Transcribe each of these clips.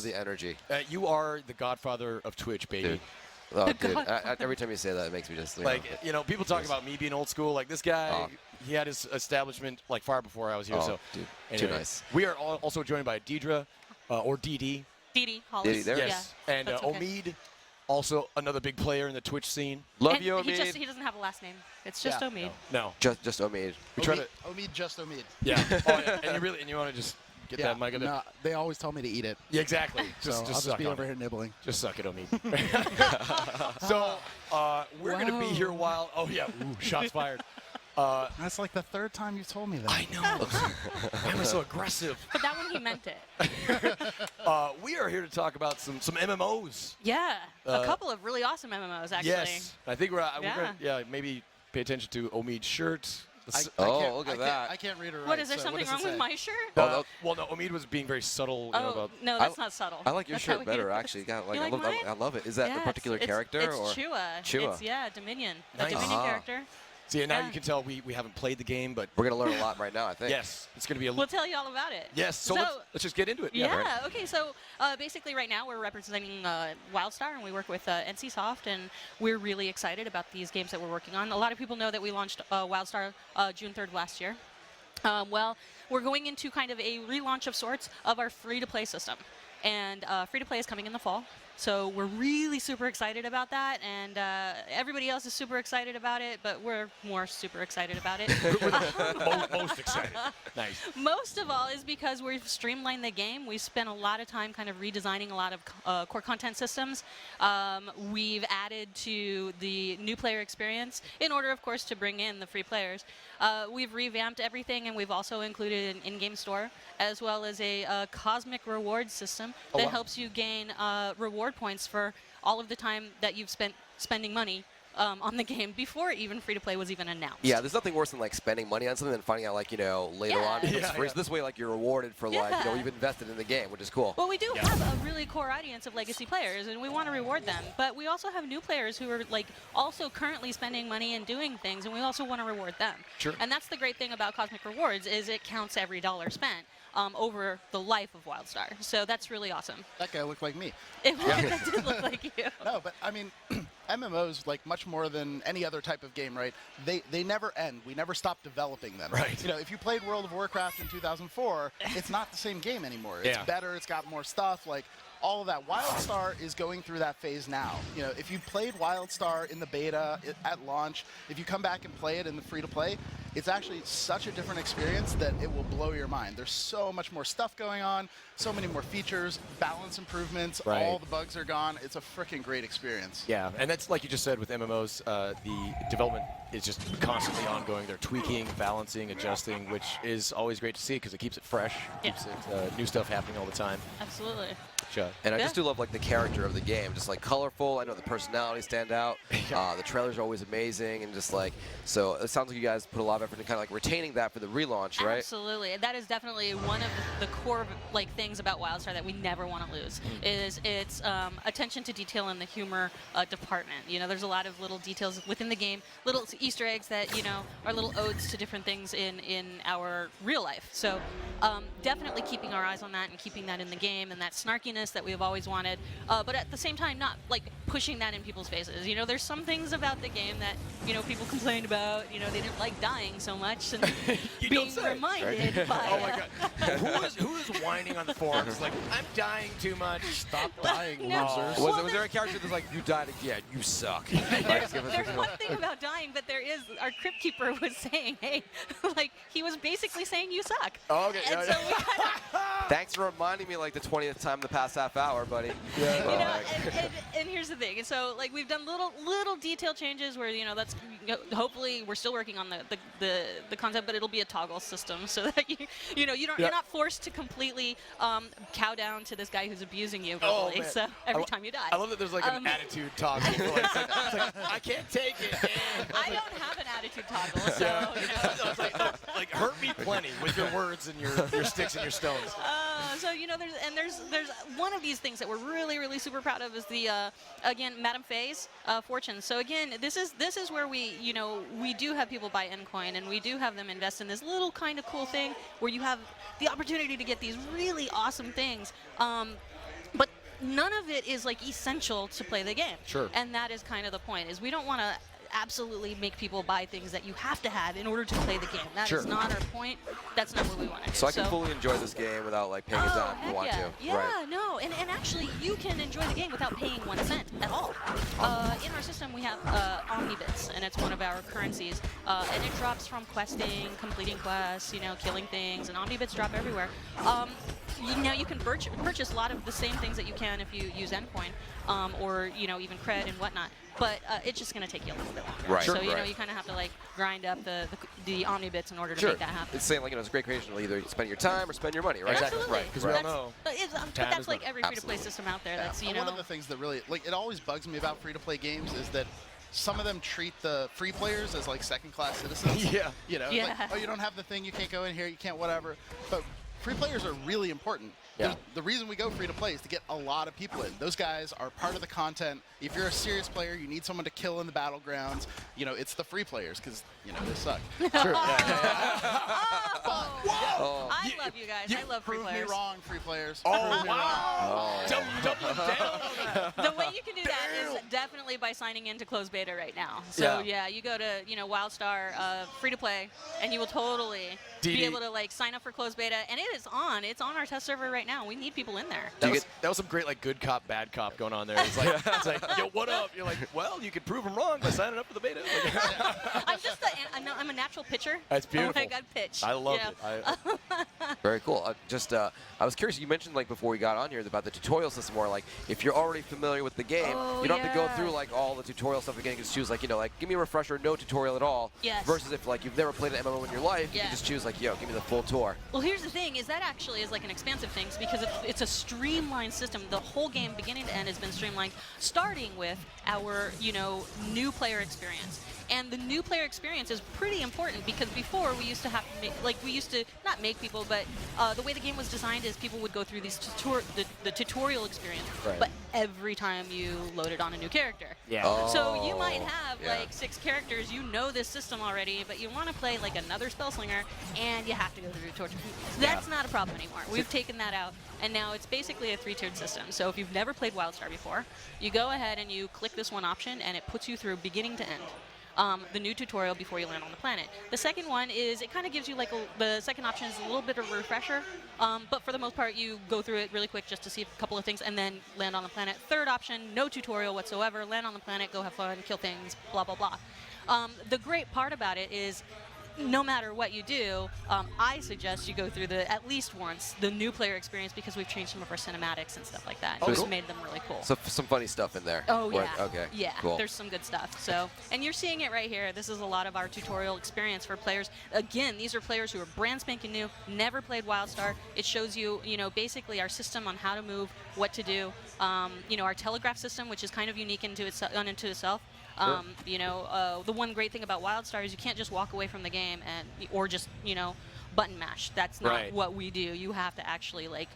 the energy. You are the godfather of Twitch, baby. Dude. Oh, dude. Every time you say that, it makes me just people talk about me being old school. Like this guy, he had his establishment like far before I was here. So, dude, anyway, too nice. We are also joined by Deidre, or DD. DD Hollis. There yes, and Omid, also another big player in the Twitch scene. Love you, Omid. He doesn't have a last name. It's just Omid. No. Just Omid. We try to Omid, just Omid. Yeah. And you want to just get that mic up there? No, they always tell me to eat it. Yeah, exactly. I'll just be over here nibbling. Just suck it, Omid. So we're going to be here a while. Oh, yeah. Ooh, shots fired. That's like the third time you've told me that. I know. Why am I so aggressive? But that one he meant it. We are here to talk about some MMOs. Yeah. A couple of really awesome MMOs, actually. Yes. I think we're going to maybe pay attention to Omid's shirt. Look at that. I can't read it right. What, is there something wrong with my shirt? Well, no, Omid was being very subtle. No, that's not subtle. I like your shirt better, actually. I love it. Is that the particular character? It's or? Chua. It's, Dominion. Nice. A Dominion character. See, now you can tell we haven't played the game, but we're going to learn a lot right now, I think. Yes, it's going to be We'll tell you all about it. Yes, so let's just get into it. Yeah, okay, so basically right now we're representing Wildstar, and we work with NCSoft, and we're really excited about these games that we're working on. A lot of people know that we launched Wildstar June 3rd last year. Well, we're going into kind of a relaunch of sorts of our free-to-play system. And free-to-play is coming in the fall. So we're really super excited about that, and everybody else is super excited about it, but we're more super excited about it. Most excited. Nice. Most of all is because we've streamlined the game. We've spent a lot of time kind of redesigning a lot of core content systems. We've added to the new player experience in order, of course, to bring in the free players. We've revamped everything, and we've also included an in-game store, as well as a cosmic reward system that helps you gain reward points for all of the time that you've spent spending money on the game before even free-to-play was even announced. Yeah, there's nothing worse than like spending money on something and finding out later on it's free. So this way you're rewarded for you've invested in the game, which is cool. Well, we do have a really core audience of legacy players, and we want to reward them. But we also have new players who are also currently spending money and doing things, and we also want to reward them. Sure. And that's the great thing about Cosmic Rewards is it counts every dollar spent over the life of Wildstar. So that's really awesome. That guy looked like me. It did look like you. No, but I mean, MMOs, like much more than any other type of game, right? They never end. We never stop developing them. Right. You know, if you played World of Warcraft in 2004, it's not the same game anymore. It's Yeah. better. It's got more stuff. Like all of that. Wildstar is going through that phase now. You know, if you played Wildstar in the beta at launch, if you come back and play it in the free-to-play, it's actually such a different experience that it will blow your mind. There's so much more stuff going on, so many more features, balance improvements, Right. all the bugs are gone. It's a freaking great experience. Yeah, and that's like you just said with MMOs, the development is just constantly ongoing. They're tweaking, balancing, adjusting, which is always great to see because it keeps it fresh, keeps it new stuff happening all the time. Absolutely. Sure. And I just do love the character of the game, just colorful. I know the personalities stand out. The trailers are always amazing, and just so it sounds like you guys put a lot of effort in kind of retaining that for the relaunch, right? Absolutely. That is definitely one of the core things about Wildstar that we never want to lose is its attention to detail in the humor department. You know, there's a lot of little details within the game, little Easter eggs that are little odes to different things in our real life. So definitely keeping our eyes on that and keeping that in the game and that snarkiness that we've always wanted, but at the same time not pushing that in people's faces. You know, there's some things about the game that people complained about. You know, they didn't like dying so much, and being reminded by. Oh my God, who is whining on the forums I'm dying too much? Stop dying, losers. Was there a character that's you died again? You suck. There's one thing about dying, but there is. Our crypt keeper was saying, hey, he was basically saying you suck. Oh, okay. And so we kind of. Thanks for reminding me the 20th time the past half hour, buddy. Yeah. And here's the thing. So we've done little detail changes where that's hopefully we're still working on the concept, but it'll be a toggle system so that you're not forced to completely cow down to this guy who's abusing you verbally. So every time you die. I love that there's an attitude toggle. I can't take it. I don't have an attitude toggle, so it's hurt me plenty with your words and your sticks and your stones. So there's one of these things that we're really super proud of is the again Madame Faye's fortune. So again, this is where we do have people buy Ncoin, and we do have them invest in this little kind of cool thing where you have the opportunity to get these really awesome things. none of it is like essential to play the game. Sure. And that is kind of the point, is we don't want to absolutely make people buy things that you have to have in order to play the game. That Sure. is not our point. That's not what we want to do. So I can fully enjoy this game without like paying a dime if I heck want yeah. to. Yeah, Right. no, and actually you can enjoy the game without paying 1 cent at all. In our system we have Omnibits, and it's one of our currencies, and it drops from questing, completing quests, killing things, and Omnibits drop everywhere. Now you can purchase a lot of the same things that you can if you use Endcoin, or even cred and whatnot. But it's just going to take you a little bit longer. Right. So Sure. you kind of have to like grind up the Omnibits in order to Sure. make that happen. It's saying like it's a great creation. You'll either spend your time or spend your money, right? Exactly. Absolutely. Right, 'cause we all That's- know but time that's is like money. every free-to-play Absolutely. system out there. Yeah. That's And one of the things that really, it always bugs me about free-to-play games is that some of them treat the free players as like second-class citizens. Yeah. Yeah. Like, oh, you don't have the thing, you can't go in here, you can't whatever. But free players are really important. Yeah. The reason we go free to play is to get a lot of people in. Those guys are part of the content. If you're a serious player, you need someone to kill in the battlegrounds. It's the free players because they suck. Sure. Oh. I love you guys. I love free Prove me players. wrong, free players. Oh, Prove me wow. wrong. Double down on that. The way you can do that is definitely by signing into closed beta right now. So Yeah. you go to Wildstar free to play, and you will totally be DD. able to like sign up for closed beta, and it is on. It's on our test server right now. We need people in there. That was some great like good cop, bad cop going on there. It's like, yo, what up? You're like, well, you could prove them wrong by signing up for the beta. I'm a natural pitcher. That's beautiful. Oh my God, pitch. I love Yeah. it. Very cool. I was curious. You mentioned like before we got on here about the tutorial system, where like if you're already familiar with the game, Oh, you don't have to go yeah. through like all the tutorial stuff again. You just choose like give me a refresher, no tutorial at all. Yes. Versus if like you've never played an MMO in your life, you Yeah. can just choose like give me the full tour. Well, here's the thing: is that actually is like an expansive thing because it's a streamlined system. The whole game, beginning to end, has been streamlined, starting with our new player experience. And the new player experience is pretty important because before we used to have to not make people, but the way the game was designed is people would go through these the tutorial experience, Right. but every time you loaded on a new character. Yeah. Oh. So you might have yeah. like 6 characters, this system already, but you want to play like another spellslinger, and you have to go through torture. That's not a problem anymore. We've taken that out, and now it's basically a 3-tiered system. So if you've never played Wildstar before, you go ahead and you click this one option, and it puts you through beginning to end. The new tutorial before you land on the planet. The second one is, it kind of gives you like the second option is a little bit of a refresher, but for the most part you go through it really quick just to see a couple of things and then land on the planet. Third option, no tutorial whatsoever, land on the planet, go have fun, kill things, blah, blah, blah. The great part about it is, no matter what you do, I suggest you go through at least once the new player experience because we've changed some of our cinematics and stuff like that. Oh, Just cool. made them really cool. So some funny stuff in there. Oh, Where- yeah. Okay. Yeah, Cool. there's some good stuff. So, and you're seeing it right here. This is a lot of our tutorial experience for players. Again, these are players who are brand spanking new, never played Wildstar. It shows you, basically our system on how to move, what to do. Our telegraph system, which is kind of unique unto itself. The one great thing about Wildstar is you can't just walk away from the game or just button mash. That's not Right. what we do. You have to actually like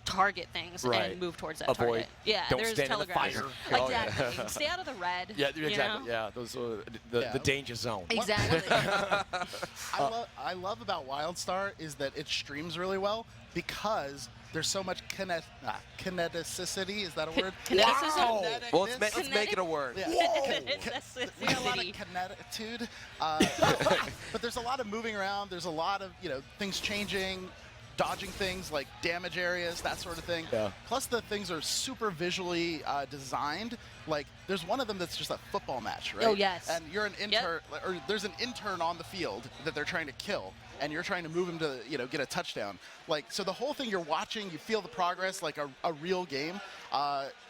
target things Right. and move towards that Avoid. target. Yeah, Don't there's stand in the telegraphs. fire. Oh, yeah. Exactly. Stay out of the red. Yeah, you exactly. know? Yeah, those are the danger zone. Exactly. I love about Wildstar is that it streams really well because there's so much kineticity. Is that a word? Kineticism? Wow. Well, let's make it a word. Yeah. That's There's a lot of kineticitude, but there's a lot of moving around. There's a lot of things changing, dodging things like damage areas, that sort of thing. Yeah. Plus the things are super visually designed. Like there's one of them that's just a football match, right? Oh, yes. And you're an intern, or there's an intern on the field that they're trying to kill, and you're trying to move him to get a touchdown. Like so, the whole thing you're watching, you feel the progress like a real game.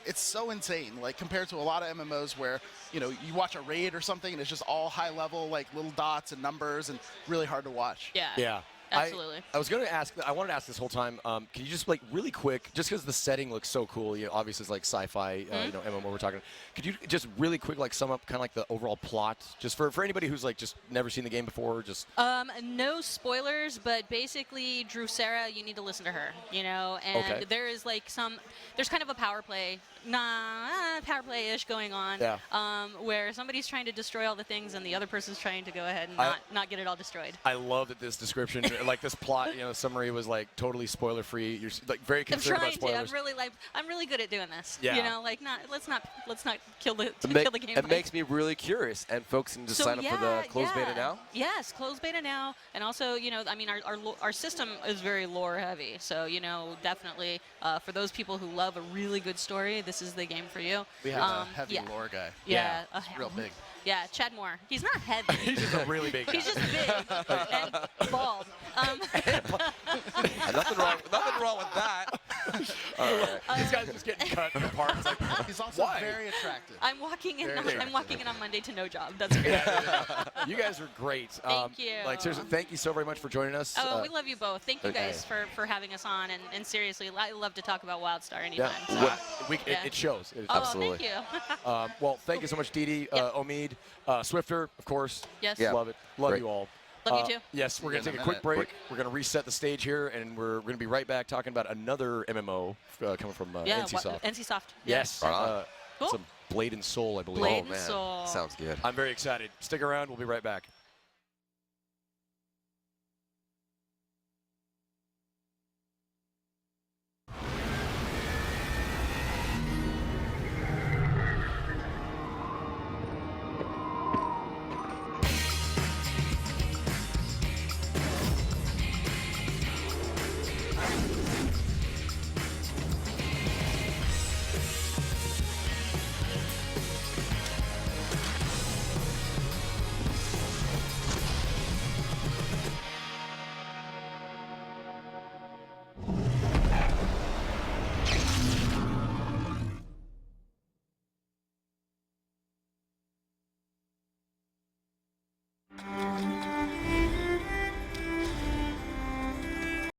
It's so insane, like compared to a lot of MMOs where you watch a raid or something and it's just all high level, like little dots and numbers, and really hard to watch. Yeah. Yeah. Absolutely. I was going to ask, I wanted to ask this whole time, can you just like really quick, just because the setting looks so cool, obviously it's like sci-fi, MMO we're talking, could you just really quick like sum up kind of like the overall plot, just for anybody who's like just never seen the game before, just... No spoilers, but basically Drusera, you need to listen to her, and Okay. there is like there's kind of a power play-ish going on, Yeah. where somebody's trying to destroy all the things and the other person's trying to go ahead and not get it all destroyed. I love that this description like this plot, you know, summary was like totally spoiler free. You're like very I'm concerned about trying to. spoilers. I'm really good at doing this. Yeah. You know, like let's not kill the It kill the game. It makes me really curious, and folks can just sign up for the closed beta now. Yes, closed beta now, and also, you know, I mean, our system is very lore heavy, so you know, definitely for those people who love a really good story, this is the game for you. We have a heavy lore guy. Yeah, Real big. Yeah, Chad Moore. He's not heavy. He's just a really big guy. He's just big and bald. Nothing wrong with that. All right. These guys just getting cut apart. It's like, He's also why? very attractive. I'm walking in. Very I'm walking in on Monday to no job. That's great. you guys are great. Thank you. Like seriously, thank you so very much for joining us. Oh, we love you both. Thank you Okay. guys for having us on. And seriously, I love to talk about Wildstar anytime. Yeah, So. it shows. It Oh, Absolutely. thank you. well, thank you so much, Didi, Omid, Swifter, of course. Yes. Yeah. Love it. Love Great. you all. Love you too. Yes, we're going to In take a a quick break. minute. We're going to reset the stage here, and we're going to be right back talking about another MMO coming from Yeah. NCSoft. NCSoft. Yes. Right on. Cool. It's a Blade and Soul, I believe. Blade Oh man, Soul. sounds good. I'm very excited. Stick around. We'll be right back.